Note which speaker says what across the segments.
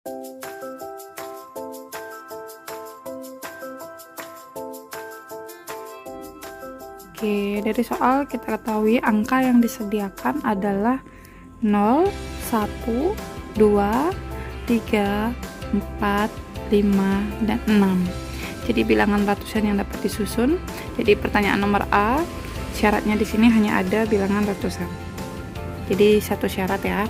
Speaker 1: Oke, dari soal kita ketahui angka yang disediakan adalah 0, 1, 2, 3, 4, 5, dan 6. Jadi bilangan ratusan yang dapat disusun. Jadi pertanyaan nomor A, syaratnya di sini hanya ada bilangan ratusan. Jadi satu syarat ya.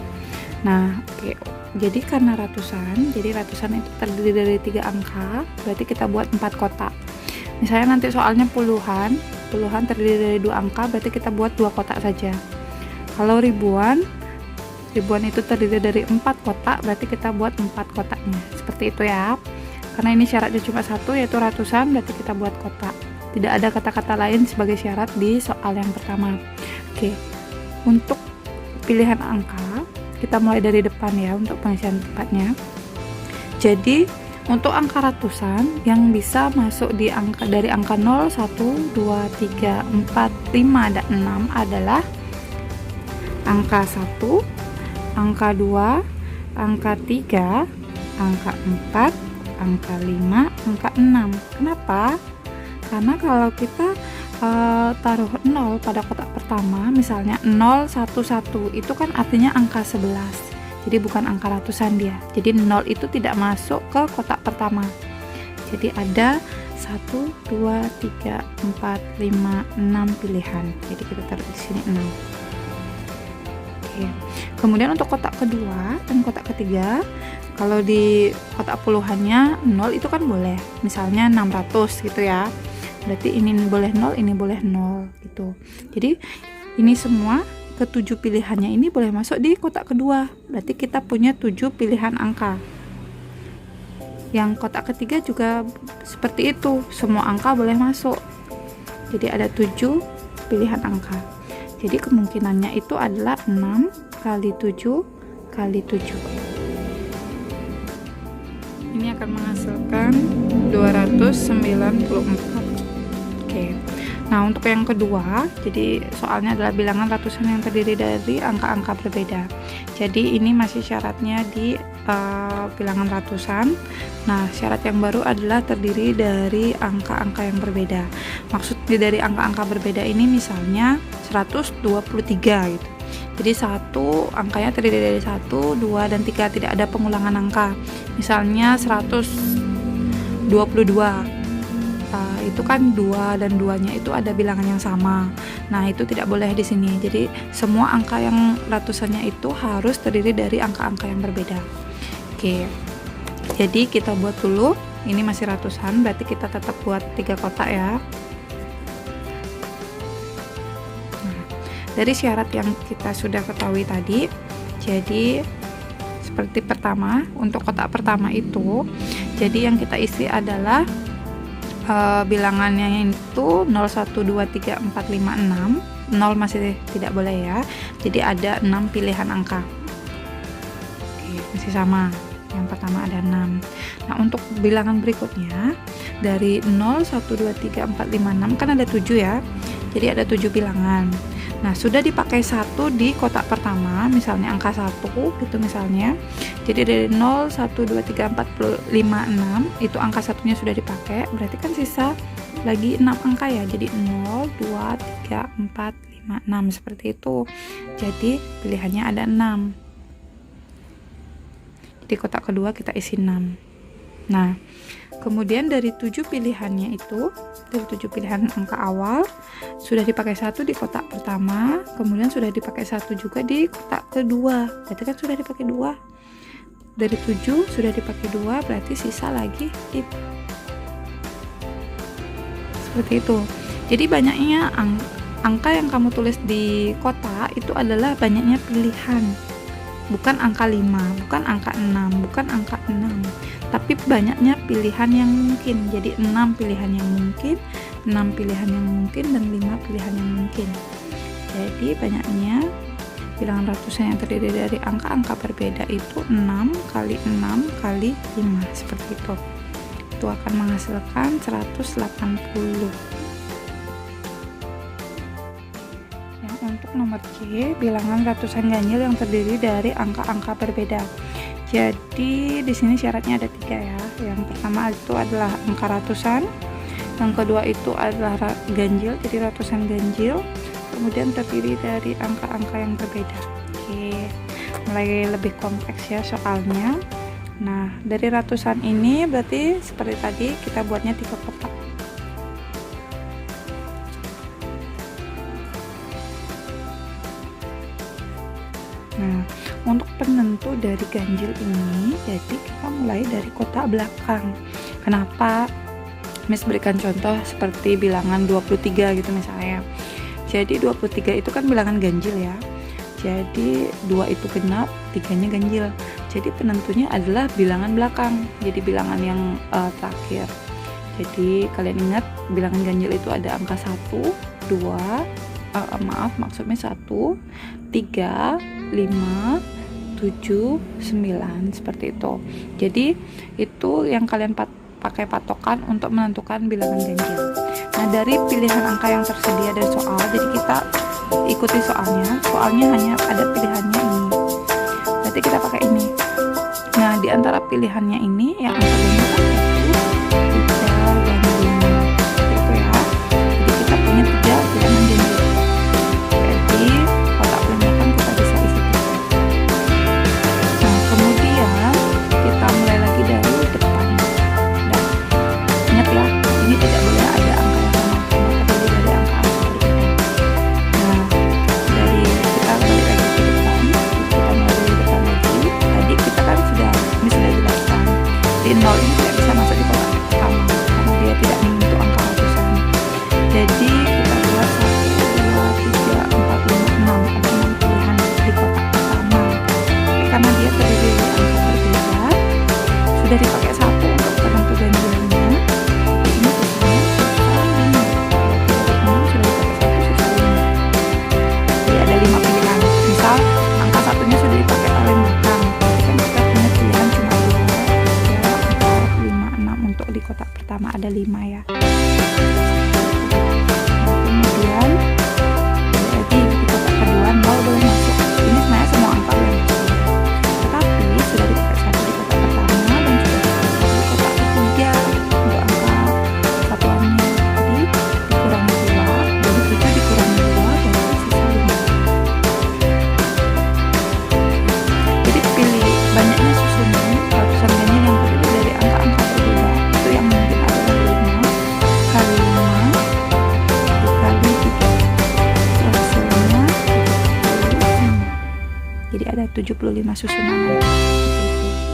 Speaker 1: Nah, oke. Jadi karena ratusan, jadi ratusan itu terdiri dari 3 angka, berarti kita buat 4 kotak. Misalnya nanti soalnya puluhan terdiri dari 2 angka, berarti kita buat 2 kotak saja. Kalau ribuan itu terdiri dari 4 kotak, berarti kita buat 4 kotaknya. Seperti itu ya. Karena ini syaratnya cuma satu, yaitu ratusan, berarti kita buat kotak. Tidak ada kata-kata lain sebagai syarat di soal yang pertama. Oke. Untuk pilihan angka, kita mulai dari depan ya untuk pengisian tempatnya. Jadi untuk angka ratusan yang bisa masuk di dari angka 0, 1, 2, 3, 4, 5, dan 6 adalah angka 1, angka 2, angka 3, angka 4, angka 5, angka 6. Kenapa? Karena kalau kita taruh 0 pada kotak pertama, misalnya 0, 1, 1, itu kan artinya angka 11. Jadi bukan angka ratusan dia. Jadi 0 itu tidak masuk ke kotak pertama. Jadi ada 1, 2, 3, 4, 5, 6 pilihan. Jadi kita taruh di sini 6. Oke. Kemudian untuk kotak kedua dan kotak ketiga, kalau di kotak puluhannya 0 itu kan boleh. Misalnya 600 gitu ya. Berarti ini boleh 0, ini boleh 0 gitu. Jadi ini semua ke-7 pilihannya ini boleh masuk di kotak kedua. Berarti kita punya 7 pilihan angka. Yang kotak ketiga juga seperti itu, semua angka boleh masuk. Jadi ada 7 pilihan angka. Jadi kemungkinannya itu adalah 6 kali 7 kali 7. Ini akan menghasilkan 294. Oke. Nah, untuk yang kedua, jadi soalnya adalah bilangan ratusan yang terdiri dari angka-angka berbeda. Jadi ini masih syaratnya di bilangan ratusan. Nah, syarat yang baru adalah terdiri dari angka-angka yang berbeda. Maksudnya dari angka-angka berbeda ini misalnya 123 gitu. Jadi satu angkanya terdiri dari 1, 2, dan 3, tidak ada pengulangan angka. Misalnya 122. Itu kan 2 dan 2-nya itu ada bilangan yang sama. Nah, itu tidak boleh di sini. Jadi semua angka yang ratusannya itu harus terdiri dari angka-angka yang berbeda. Oke. Jadi kita buat dulu. Ini masih ratusan, berarti kita tetap buat 3 kotak ya. Nah, dari syarat yang kita sudah ketahui tadi, jadi seperti pertama, untuk kotak pertama itu, jadi yang kita isi adalah bilangannya itu 0, 1, 2, 3, 4, 5, 6. 0 masih tidak boleh ya. Jadi ada 6 pilihan angka. Oke, masih sama. Yang pertama ada 6. Nah, untuk bilangan berikutnya dari 0, 1, 2, 3, 4, 5, 6 kan ada 7 ya. Jadi ada 7 bilangan. Nah, sudah dipakai 1 di kotak pertama, misalnya angka 1 gitu misalnya. Jadi dari 0, 1, 2, 3, 4, 5, 6 itu angka satunya sudah dipakai, berarti kan sisa lagi 6 angka ya. Jadi 0, 2, 3, 4, 5, 6 seperti itu. Jadi pilihannya ada 6. Di kotak kedua kita isi 6. Nah, kemudian dari 7 pilihannya itu, dari 7 pilihan angka awal sudah dipakai 1 di kotak pertama, kemudian sudah dipakai 1 juga di kotak kedua. Berarti kan sudah dipakai 2. Dari 7 sudah dipakai 2, berarti sisa lagi seperti itu. Jadi banyaknya angka yang kamu tulis di kotak itu adalah banyaknya pilihan. Bukan angka 5, bukan angka 6, bukan angka 6, tapi banyaknya pilihan yang mungkin. Jadi 6 pilihan yang mungkin, 6 pilihan yang mungkin, dan 5 pilihan yang mungkin. Jadi banyaknya bilangan ratusan yang terdiri dari angka-angka berbeda itu 6 kali 6 kali 5 seperti itu. Itu akan menghasilkan 180. Untuk nomor C, bilangan ratusan ganjil yang terdiri dari angka-angka berbeda. Jadi di sini syaratnya ada 3 ya. Yang pertama itu adalah angka ratusan, yang kedua itu adalah ganjil, jadi ratusan ganjil, kemudian terdiri dari angka-angka yang berbeda. Oke, mulai lebih kompleks ya soalnya. Nah, dari ratusan ini berarti seperti tadi kita buatnya 3 kotak. Nah, untuk penentu dari ganjil ini, jadi kita mulai dari kotak belakang. Kenapa? Miss berikan contoh seperti bilangan 23 gitu misalnya. Jadi 23 itu kan bilangan ganjil ya. Jadi 2 itu genap, 3-nya ganjil. Jadi penentunya adalah bilangan belakang. Jadi bilangan yang terakhir. Jadi kalian ingat bilangan ganjil itu ada angka 1, 2, maksudnya 1, 3, 5, 7, 9 seperti itu. Jadi itu yang kalian pakai patokan untuk menentukan bilangan ganjil. Nah, dari pilihan angka yang tersedia dari soal, jadi kita ikuti soalnya. Soalnya hanya ada pilihannya ini. Berarti kita pakai ini. Nah, di antara pilihannya ini yang angka ganjil kan 1, 3, dan 5. Itu ya. Jadi kita punya 3 bilangan ganjil. Jadi kotak belakang kita bisa isi 3. Nah, kemudian kita mulai lagi dari depan. Nah, ingat ya, ini tidak boleh ada angka yang sama, terdiri dari angka-angka berbeda. Nah, dari kita balik lagi ke depan, kita mulai dari depan lagi. Tadi kita kan sudah jelaskan, di 0 ini tidak bisa masuk di kotak pertama karena dia tidak menyentuh angka ratusan. Jadi kita buat 1, 2, 3, 4, 5, 6 ada 6 pilihan di kotak pertama. Tapi karena dia terdiri dari angka berbeda, sudah dipakai 1 untuk penentu ganjilnya. Ini sisanya sisa 5. Kalau 6 sudah dipakai 1, sisa 5. Jadi ada 5 pilihan. Misal angka satunya sudah dipakai paling belakang, tapi kan kita punya pilihan cuma 2, 3, 4, 5, 6. Untuk di kotak pertama ada 5 ya. Kemudian lagi di kotak kedua 0 boleh masuk. Ini sebenarnya semua angka boleh masuk, tetapi sudah dipakai 1 di kotak pertama dan sudah dipakai 1 di kotak ketiga untuk angka satuannya. Jadi dikurangi 2, jadi 7 dikurangi 2 berarti sisa 5. Jadi pilih banyaknya susunan ratusan ganjil yang terdiri dari angka-angka berbeda. Itu yang mungkin ada 5 kali 5 dikali 3, hasilnya 75. Jadi ada 75 susunan. Seperti itu.